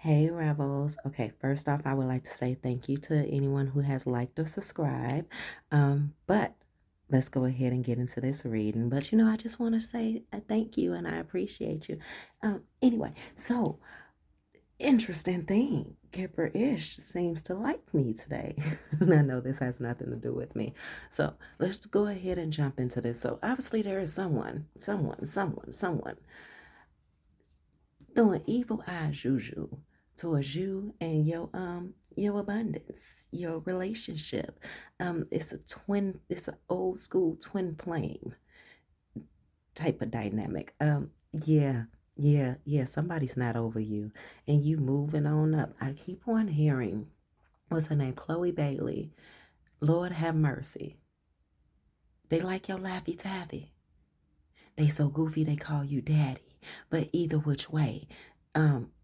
Hey Rebels. Okay, first off, I would like to say thank you to anyone who has liked or subscribed. But let's go ahead and get into this reading. But I just want to say thank you and I appreciate you. Anyway, so interesting thing. Kipper Ish seems to like me today. And I know this has nothing to do with me. So let's go ahead and jump into this. So obviously there is someone throwing evil eye juju towards you and your abundance, your relationship. It's an old school twin flame type of dynamic. Yeah, yeah, somebody's not over you and you moving on up. I keep on hearing, what's her name? Chloe Bailey. Lord have mercy. They like your Laffy Taffy. They so goofy they call you daddy. But either which way,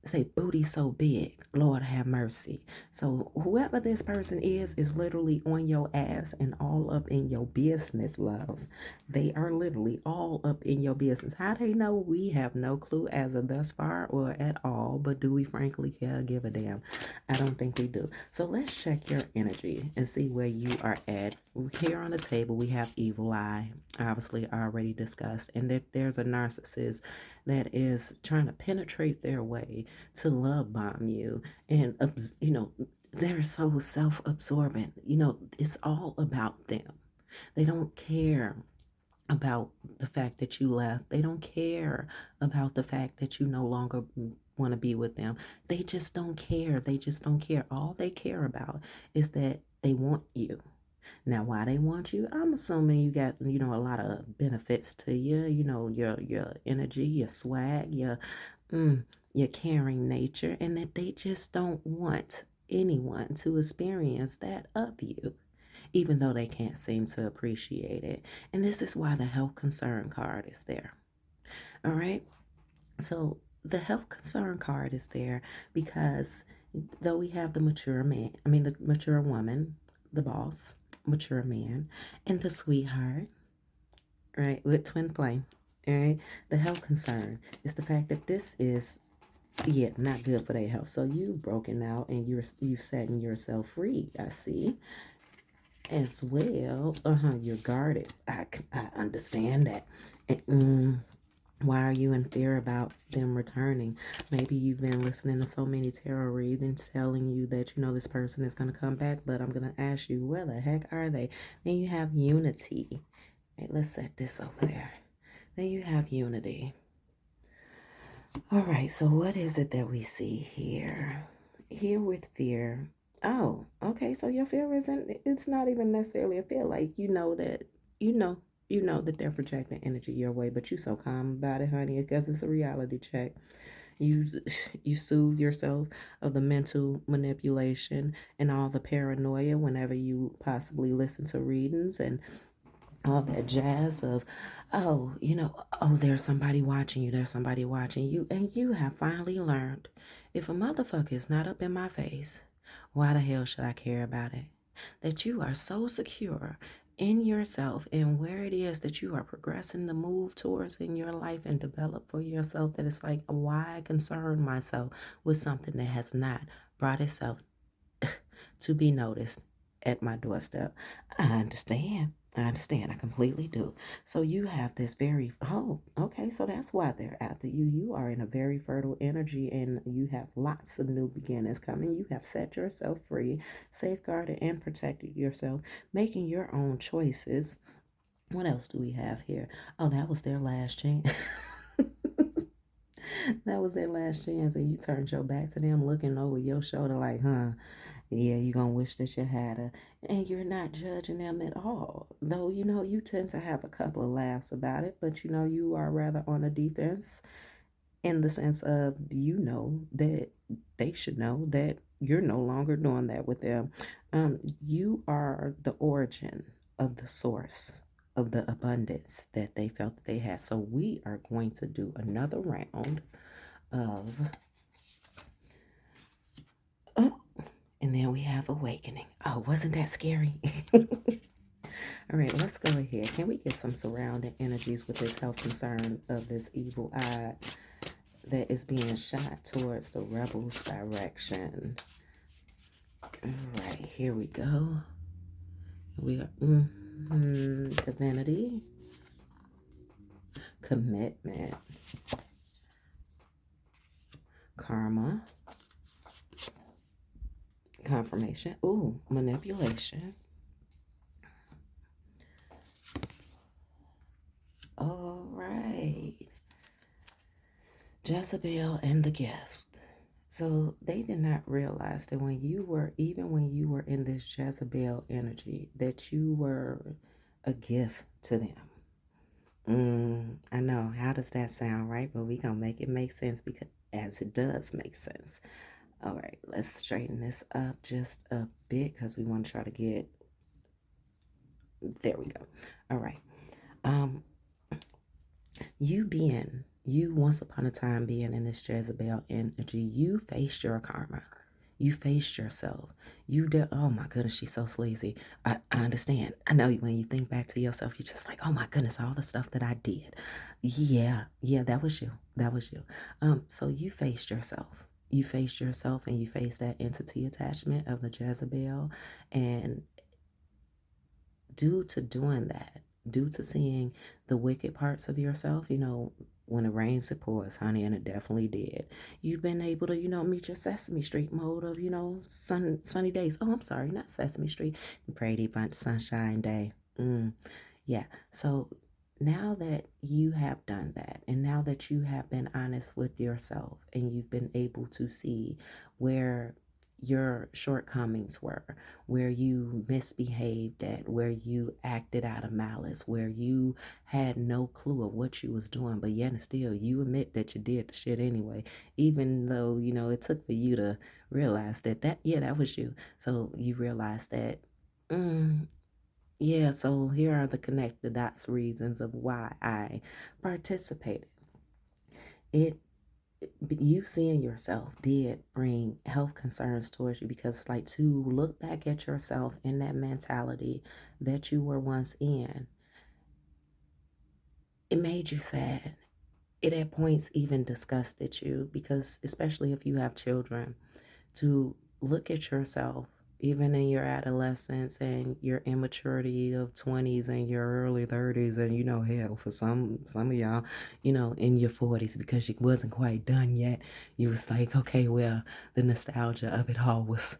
say booty so big, Lord have mercy. So whoever this person is literally on your ass and all up in your business, love. They are literally all up in your business. How they know? We have no clue as of thus far or at all. But do we frankly care, give a damn? I don't think we do. So let's check your energy and see where you are at. Here on the table, we have evil eye, obviously already discussed, and that there's a narcissist that is trying to penetrate their way to love bomb you. And, they're so self absorbent. It's all about them. They don't care about the fact that you left. They don't care about the fact that you no longer want to be with them. They just don't care. They just don't care. All they care about is that they want you. Now, why they want you? I'm assuming you got, a lot of benefits to you. Your energy, your swag, mm, your caring nature, and that they just don't want anyone to experience that of you, even though they can't seem to appreciate it. And this is why the health concern card is there. All right. So the health concern card is there because though we have the mature man, the mature woman, the boss, mature man, and the sweetheart, right, with twin flame, all right, the health concern is the fact that this is, yeah, not good for their health. So you've broken out and you've setting yourself free, I see, as well. You're guarded. I understand that. And, why are you in fear about them returning? Maybe you've been listening to so many tarot readings telling you that this person is going to come back, but I'm going to ask you, where the heck are they? Then you have unity. Right, let's set this over there. Then you have unity. All right, so what is it that we see here? Here with fear. Oh, okay, so your fear it's not even necessarily a fear. Like, you know, that they're projecting energy your way, but you so calm about it, honey, because it's a reality check. You you soothe yourself of the mental manipulation and all the paranoia whenever you possibly listen to readings and all that jazz of, oh, oh, there's somebody watching you, there's somebody watching you, and you have finally learned, if a motherfucker is not up in my face, why the hell should I care about it? That you are so secure in yourself and where it is that you are progressing to move towards in your life and develop for yourself, that it's like, why concern myself with something that has not brought itself to be noticed at my doorstep? I understand. I understand. I completely do. So you have this very, oh, okay. So that's why they're after you. You are in a very fertile energy and you have lots of new beginnings coming. You have set yourself free, safeguarded and protected yourself, making your own choices. What else do we have here? Oh, that was their last chance. That was their last chance, and you turned your back to them, looking over your shoulder like, huh? Yeah, you're gonna wish that you had her. And you're not judging them at all. Though, you tend to have a couple of laughs about it, but you are rather on the defense in the sense of, that they should know that you're no longer doing that with them. You are the origin of the source of the abundance that they felt that they had. So we are going to do another round of, oh, and then we have awakening. Oh, wasn't that scary? All right, let's go ahead. Can we get some surrounding energies with this health concern of this evil eye? that is being shot towards the rebels' direction. All right, here we go. We are divinity, commitment, karma, confirmation. Ooh, manipulation. All right. Jezebel and the gift. So they did not realize that even when you were in this Jezebel energy, that you were a gift to them. I know. How does that sound, right? But we gonna make it make sense because as it does make sense. All right, let's straighten this up just a bit because we want to try to get. There we go. All right. Um, you once upon a time being in this Jezebel energy, you faced your karma. You faced yourself. You did. Oh my goodness, she's so sleazy. I understand. I know when you think back to yourself, you're just like, oh my goodness, all the stuff that I did. Yeah, that was you. That was you. So you faced yourself. You faced yourself and you faced that entity attachment of the Jezebel. And due to doing that, due to seeing the wicked parts of yourself, when it rains, it pours, honey, and it definitely did. You've been able to, meet your Sesame Street mode of, sunny days. Oh, I'm sorry, not Sesame Street. Pretty bunch sunshine day. Yeah. So now that you have done that, and now that you have been honest with yourself, and you've been able to see where your shortcomings were, where you misbehaved at, where you acted out of malice, where you had no clue of what you was doing, but yet and still you admit that you did the shit anyway, even though, it took for you to realize that was you. So you realize that, yeah, so here are the connect the dots reasons of why I participated. You seeing yourself did bring health concerns towards you because, like, to look back at yourself in that mentality that you were once in, it made you sad. It at points even disgusted you because, especially if you have children, to look at yourself even in your adolescence and your immaturity of 20s and your early 30s, and hell, for some of y'all, in your 40s, because you wasn't quite done yet, you was like, okay, well, the nostalgia of it all was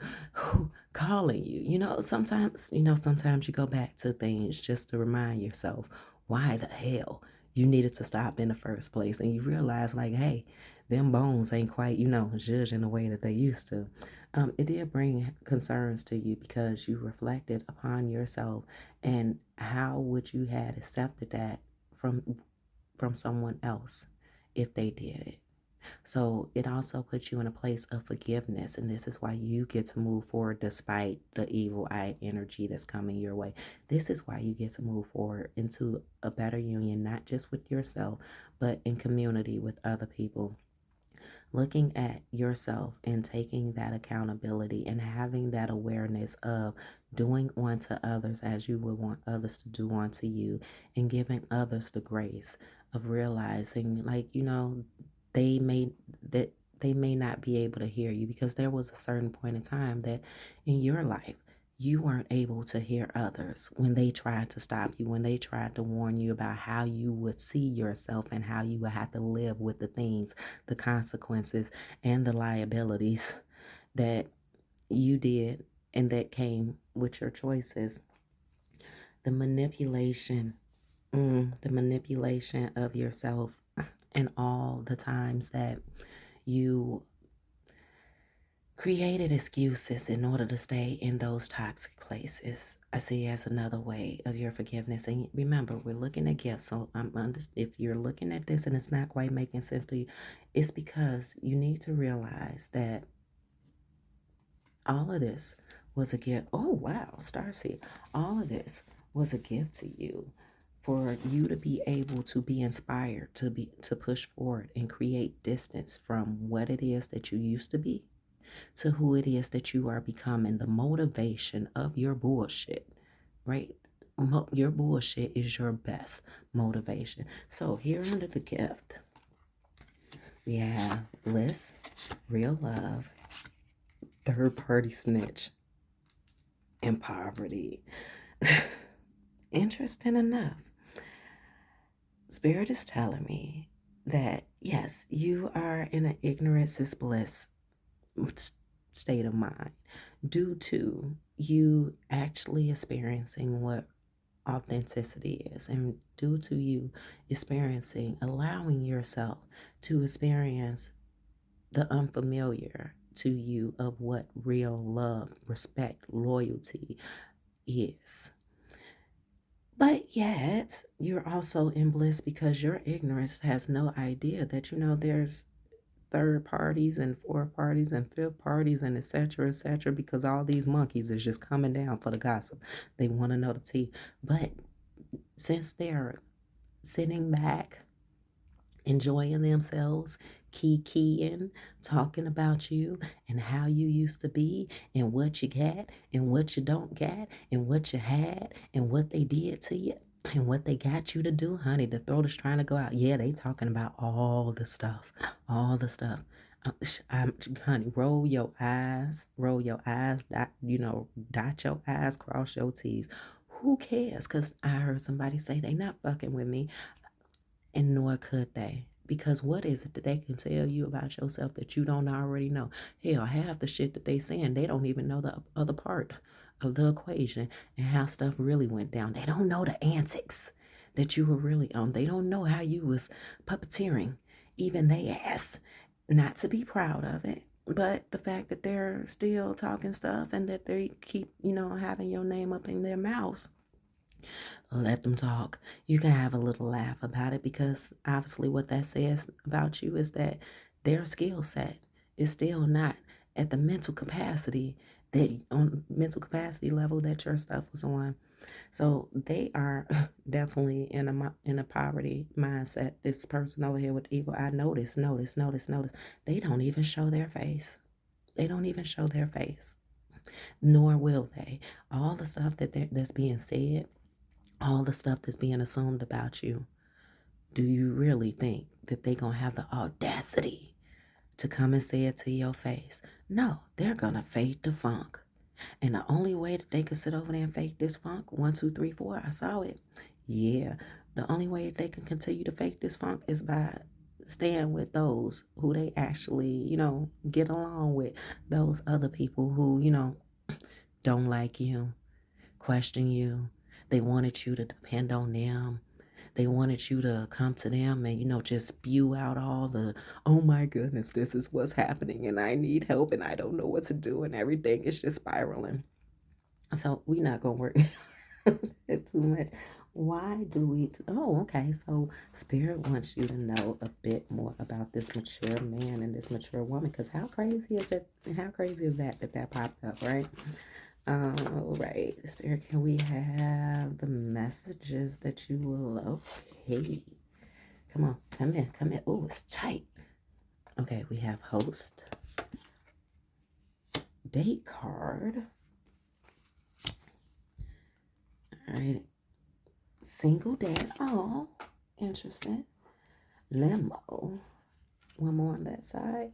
calling you. Sometimes you go back to things just to remind yourself why the hell you needed to stop in the first place, and you realize, like, hey, them bones ain't quite, judging the way that they used to. It did bring concerns to you because you reflected upon yourself and how would you had accepted that from someone else if they did it. So it also puts you in a place of forgiveness, and this is why you get to move forward despite the evil eye energy that's coming your way. This is why you get to move forward into a better union, not just with yourself, but in community with other people. Looking at yourself and taking that accountability and having that awareness of doing unto others as you would want others to do unto you, and giving others the grace of realizing, like, they may that they may not be able to hear you because there was a certain point in time that in your life you weren't able to hear others when they tried to stop you, when they tried to warn you about how you would see yourself and how you would have to live with the things, the consequences, and the liabilities that you did and that came with your choices. The manipulation, the manipulation of yourself, and all the times that you created excuses in order to stay in those toxic places, I see as another way of your forgiveness. And remember, we're looking at gifts. So if you're looking at this and it's not quite making sense to you, it's because you need to realize that all of this was a gift. Oh, wow, Starseed. All of this was a gift to you for you to be able to be inspired to push forward and create distance from what it is that you used to be to who it is that you are becoming, the motivation of your bullshit, right? Your bullshit is your best motivation. So here under the gift, We have bliss, real love, third party snitch, and poverty. Interesting enough, Spirit is telling me that yes, you are in an ignorance is bliss state of mind due to you actually experiencing what authenticity is, and due to you experiencing, allowing yourself to experience the unfamiliar to you of what real love, respect, loyalty is. But yet, you're also in bliss because your ignorance has no idea that, there's third parties and fourth parties and fifth parties and etc., because all these monkeys is just coming down for the gossip. They want to know the tea. But since they're sitting back, enjoying themselves, keying, talking about you and how you used to be and what you got and what you don't got and what you had and what they did to you and what they got you to do, honey. The throat is trying to go out. Yeah, they talking about all the stuff, all the stuff. Honey, roll your eyes, dot your eyes, cross your T's. Who cares? Because I heard somebody say they not fucking with me, and nor could they. Because what is it that they can tell you about yourself that you don't already know? Hell, half the shit that they saying, they don't even know the other part of the equation and how stuff really went down. They don't know the antics that you were really on. They don't know how you was puppeteering, even they ass. Not to be proud of it, but the fact that they're still talking stuff and that they keep, having your name up in their mouths, let them talk. You can have a little laugh about it because obviously what that says about you is that their skill set is still not at the mental capacity that on mental capacity level that your stuff was on. So they are definitely in a poverty mindset. This person over here with evil eye, notice. They don't even show their face. They don't even show their face, nor will they. All the stuff that's being said, all the stuff that's being assumed about you, do you really think that they gonna have the audacity to come and say it to your face? No, they're gonna fake the funk. And the only way that they can sit over there and fake this funk, 1, 2, 3, 4, I saw it. Yeah, the only way that they can continue to fake this funk is by staying with those who they actually, get along with. Those other people who, don't like you, question you. They wanted you to depend on them. They wanted you to come to them and, just spew out all the, oh my goodness, this is what's happening and I need help and I don't know what to do and everything is just spiraling. So we're not going to work it too much. Why do we? Oh, okay. So Spirit wants you to know a bit more about this mature man and this mature woman. Because how crazy is it? How crazy is that popped up, right? All right, Spirit, can we have the messages that you will? Okay. Come on, come in. Oh, it's tight. Okay, we have host, date card. All right, single dad. Oh, interesting. Limo. One more on that side.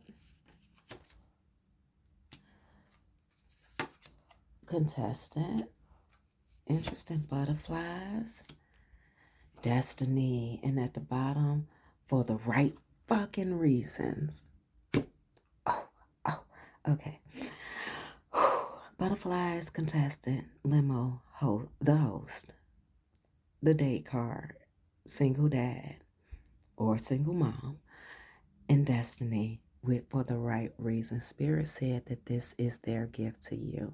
Contestant. Interesting. Butterflies. Destiny. And at the bottom, for the right fucking reasons. Oh, okay. Butterflies, contestant, limo, the host, the date card, single dad or single mom, and destiny for the right reason. Spirit said that this is their gift to you,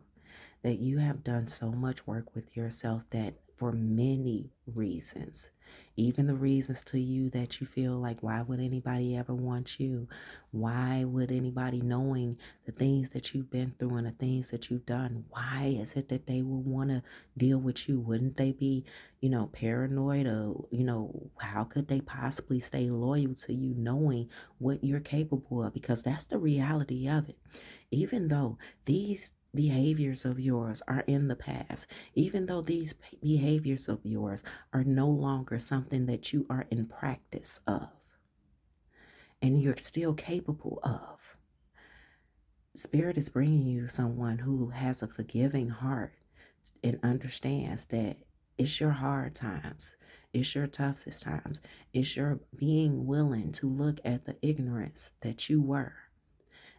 that you have done so much work with yourself that for many reasons, even the reasons to you that you feel like, why would anybody ever want you? Why would anybody, knowing the things that you've been through and the things that you've done, why is it that they would want to deal with you? Wouldn't they be, paranoid, or, how could they possibly stay loyal to you knowing what you're capable of? Because that's the reality of it. Even though these behaviors of yours are in the past, even though these behaviors of yours are no longer something that you are in practice of, and you're still capable of. Spirit is bringing you someone who has a forgiving heart and understands that it's your hard times, it's your toughest times, it's your being willing to look at the ignorance that you were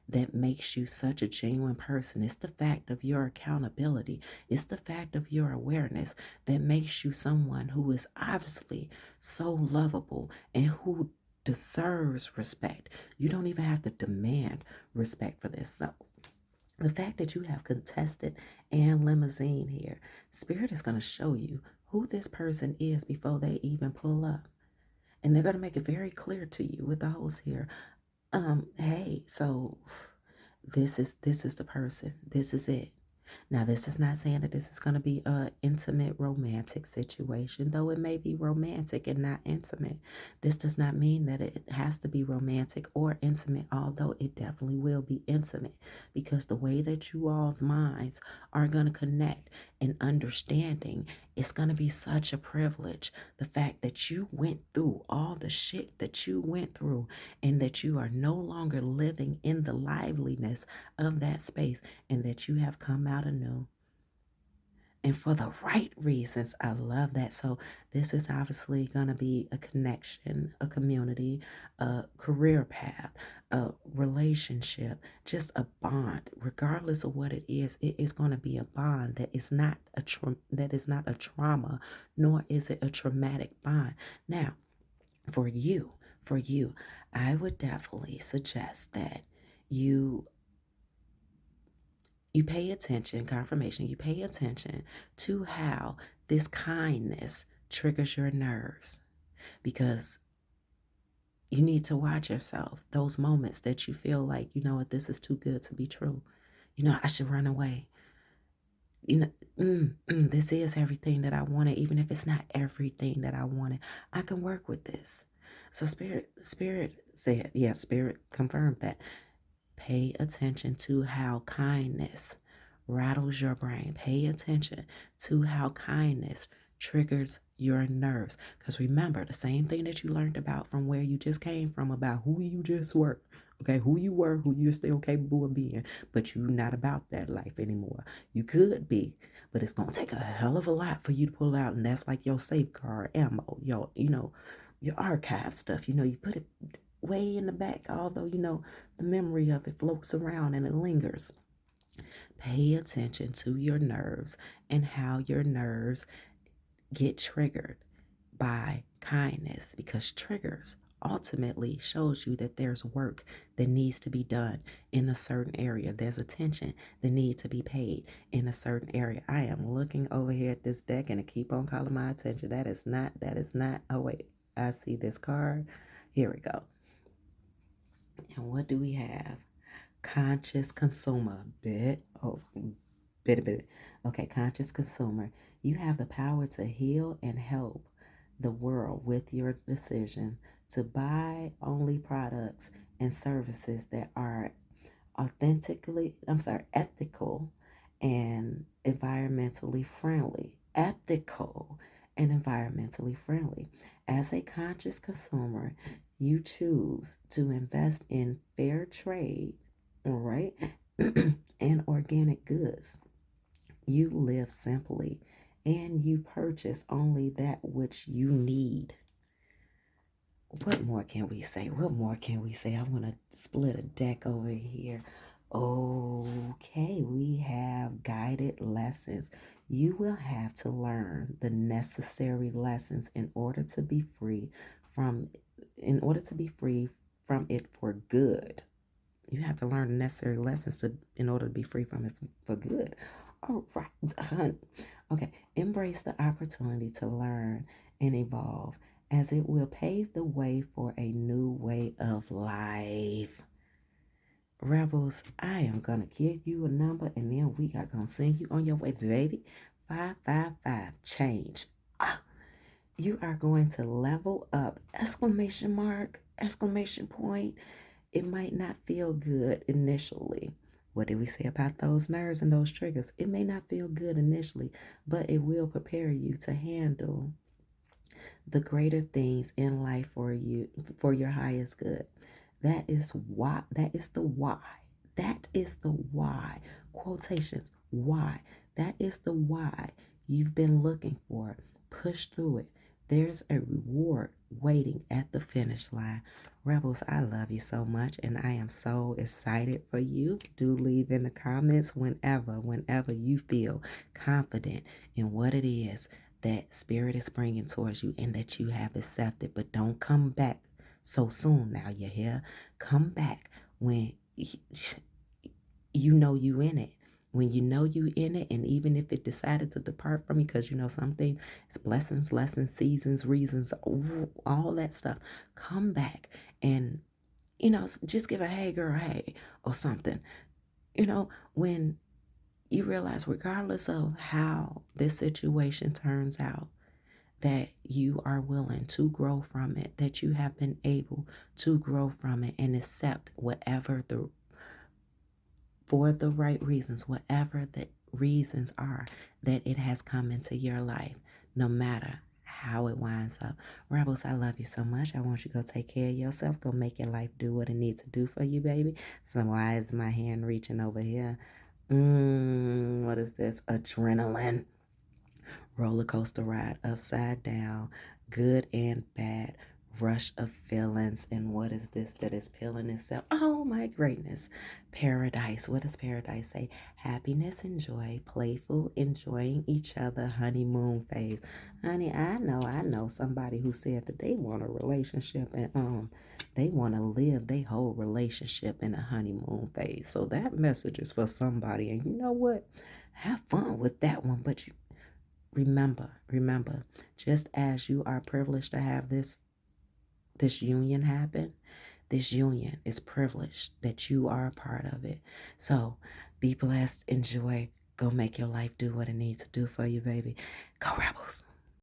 that makes you such a genuine person. It's the fact of your accountability, it's the fact of your awareness that makes you someone who is obviously so lovable and who deserves respect. You don't even have to demand respect for this. So the fact that you have contested and limousine here, Spirit is going to show you who this person is before they even pull up. And they're going to make it very clear to you with the host here. Hey, so this is the person. This is it. Now, this is not saying that this is going to be a intimate romantic situation, though it may be romantic and not intimate. This does not mean that it has to be romantic or intimate, although it definitely will be intimate, because the way that you all's minds are going to connect and understanding, it's going to be such a privilege. The fact that you went through all the shit that you went through and that you are no longer living in the liveliness of that space and that you have come out anew. And for the right reasons. I love that. So, this is obviously going to be a connection, a community, a career path, a relationship, just a bond. Regardless of what it is going to be a bond that is not that is not a trauma, nor is it a traumatic bond. Now, for you, I would definitely suggest that you you pay attention, confirmation, you pay attention to how this kindness triggers your nerves, because you need to watch yourself. Those moments that you feel like, you know what, this is too good to be true. You know, I should run away. You know, this is everything that I wanted, even if it's not everything that I wanted. I can work with this. So spirit said, yeah, spirit confirmed that. Pay attention to how kindness rattles your brain. Pay attention to how kindness triggers your nerves. Because remember, the same thing that you learned about from where you just came from, about who you just were. Okay, who you were, who you're still capable of being, but you're not about that life anymore. You could be, but it's gonna take a hell of a lot for you to pull out, and that's like your safeguard ammo, your archive stuff. You put it way in the back, although the memory of it floats around and it lingers. Pay attention to your nerves and how your nerves get triggered by kindness, because triggers ultimately shows you that there's work that needs to be done in a certain area. There's attention that needs to be paid in a certain area. I am looking over here at this deck and it keep on calling my attention. That is not, oh wait, I see this card. Here we go. And what do we have? Conscious consumer. Bit. Okay, conscious consumer. You have the power to heal and help the world with your decision to buy only products and services that are ethical and environmentally friendly. Ethical and environmentally friendly. As a conscious consumer, you choose to invest in fair trade, all right, and organic goods. You live simply and you purchase only that which you need. What more can we say? I want to split a deck over here. Okay, we have guided lessons. You will have to learn the necessary lessons in order to be free from it for good. You have to learn the necessary lessons in order to be free from it for good. All right. Okay. Embrace the opportunity to learn and evolve, as it will pave the way for a new way of life. Rebels, I am going to give you a number and then we are going to send you on your way, baby. 555 change. You are going to level up! Exclamation mark, exclamation point. It might not feel good initially. What did we say about those nerves and those triggers? It may not feel good initially, but it will prepare you to handle the greater things in life for you, for your highest good. That is why. That is the why. That is the why. Quotations. Why. That is the why you've been looking for. Push through it. There's a reward waiting at the finish line. Rebels, I love you so much, and I am so excited for you. Do leave in the comments whenever you feel confident in what it is that Spirit is bringing towards you and that you have accepted. But don't come back so soon now, you hear? Come back when you know you in it. When you know you in it, and even if it decided to depart from you, because you know something, it's blessings, lessons, seasons, reasons, all that stuff. Come back and just give a hey girl, hey, or something. When you realize, regardless of how this situation turns out, that you are willing to grow from it, that you have been able to grow from it and accept whatever for the right reasons, whatever the reasons are that it has come into your life, no matter how it winds up. Rebels, I love you so much. I want you to go take care of yourself. Go make your life do what it needs to do for you, baby. So why is my hand reaching over here? What is this? Adrenaline. Roller coaster ride, upside down, good and bad, rush of feelings. And what is this that is peeling itself? Oh my greatness. Paradise. What does paradise say? Happiness and joy, playful, enjoying each other, honeymoon phase. Honey, I know somebody who said that they want a relationship and they want to live their whole relationship in a honeymoon phase. So that message is for somebody. And you know what? Have fun with that one, but remember, just as you are privileged to have this union happen, this union is privileged that you are a part of it. So be blessed, enjoy, go make your life do what it needs to do for you, baby. Go Rebels.